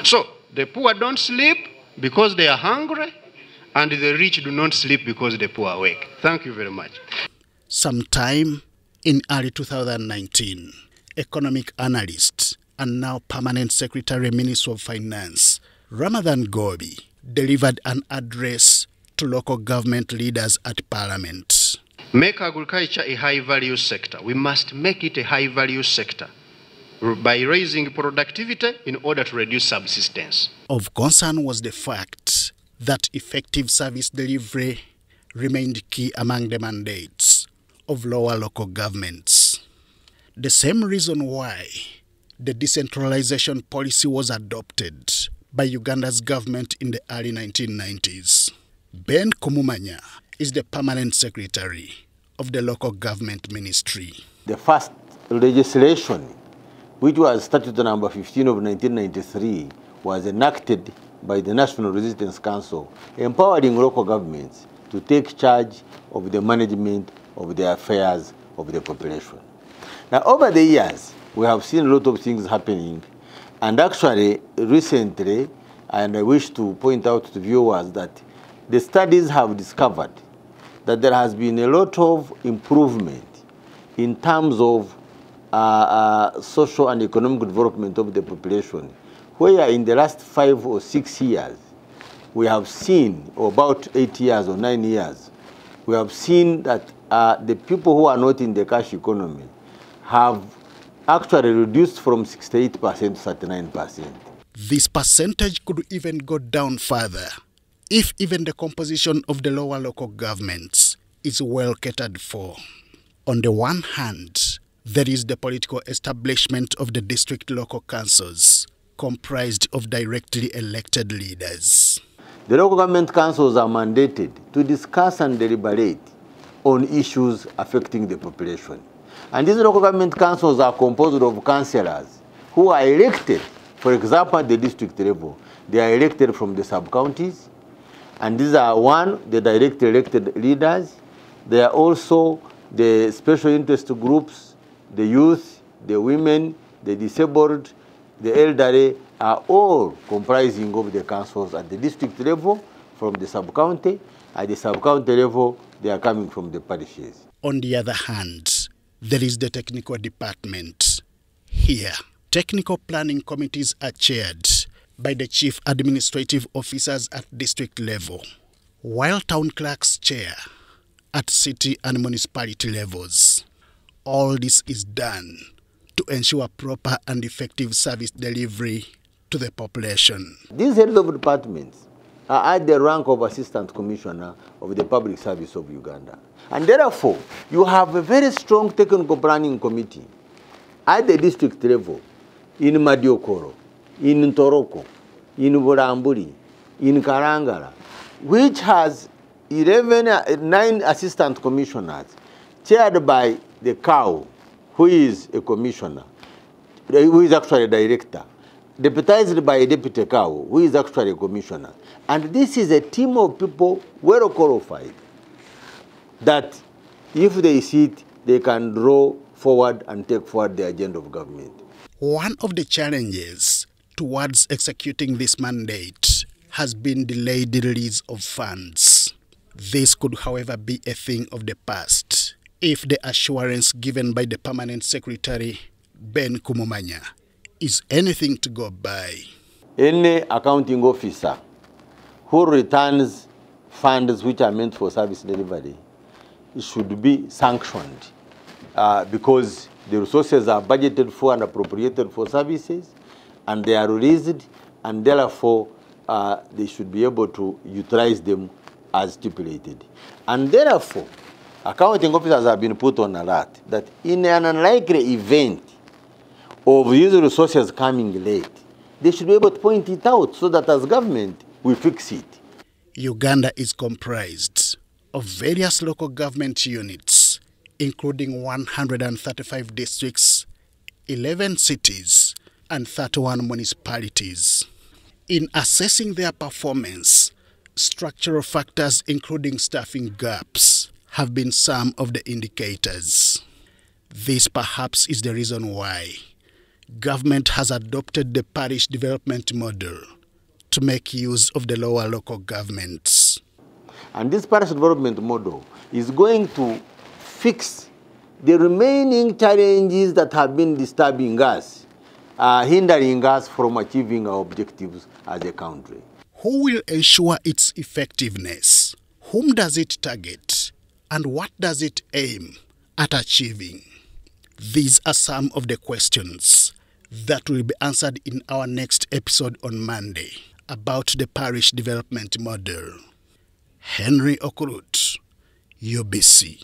So the poor don't sleep because they are hungry, and the rich do not sleep because the poor are awake. Thank you very much. Sometime in early 2019, economic analyst and now permanent Secretary Minister of Finance, Ramadhan Gobi, delivered an address to local government leaders at Parliament. Make agriculture a high-value sector. We must make it a high-value sector by raising productivity in order to reduce subsistence. Of concern was the fact that effective service delivery remained key among the mandates of lower local governments. The same reason why the decentralization policy was adopted by Uganda's government in the early 1990s. Ben Kumumanya is the permanent secretary of the local government ministry. The first legislation, which was Statute number 15 of 1993, was enacted by the National Resistance Council, empowering local governments to take charge of the management of the affairs of the population. Now, over the years, we have seen a lot of things happening, and actually, recently, and I wish to point out to viewers that the studies have discovered that there has been a lot of improvement in terms of social and economic development of the population, where in the last 5 or 6 years, we have seen, or about 8 years or 9 years, we have seen that the people who are not in the cash economy have actually reduced from 68% to 39%. This percentage could even go down further if even the composition of the lower local governments is well catered for. On the one hand, there is the political establishment of the district local councils, comprised of directly elected leaders. The local government councils are mandated to discuss and deliberate on issues affecting the population. And these local government councils are composed of councillors who are elected, for example, at the district level. They are elected from the sub-counties, and these are the directly elected leaders. They are also the special interest groups, the youth, the women, the disabled, the elderly, are all comprising of the councils at the district level from the sub-county. At the sub-county level, they are coming from the parishes. On the other hand, there is the technical department. Here, technical planning committees are chaired by the chief administrative officers at district level, while town clerks chair at city and municipality levels. All this is done to ensure proper and effective service delivery to the population. These heads of departments are at the rank of Assistant Commissioner of the Public Service of Uganda. And therefore, you have a very strong technical planning committee at the district level in Madiokoro, in Ntoroko, in Buramburi, in Karangara, which has 9 assistant commissioners chaired by the COW, who is a commissioner, who is actually a director, deputized by a deputy COW, who is actually a commissioner. And this is a team of people well qualified that if they sit, they can draw forward and take forward the agenda of government. One of the challenges towards executing this mandate has been delayed release of funds. This could, however, be a thing of the past if the assurance given by the permanent secretary, Ben Kumumanya, is anything to go by. Any accounting officer who returns funds which are meant for service delivery should be sanctioned because the resources are budgeted for and appropriated for services, and they are released, and therefore they should be able to utilize them as stipulated. And therefore, accounting officers have been put on alert that in an unlikely event of these resources coming late, they should be able to point it out so that as government, we fix it. Uganda is comprised of various local government units, including 135 districts, 11 cities, and 31 municipalities. In assessing their performance, structural factors including staffing gaps have been some of the indicators. This perhaps is the reason why government has adopted the parish development model to make use of the lower local governments. And this parish development model is going to fix the remaining challenges that have been disturbing us, hindering us from achieving our objectives as a country. Who will ensure its effectiveness? Whom does it target? And what does it aim at achieving? These are some of the questions that will be answered in our next episode on Monday about the parish development model. Henry Okurut, UBC.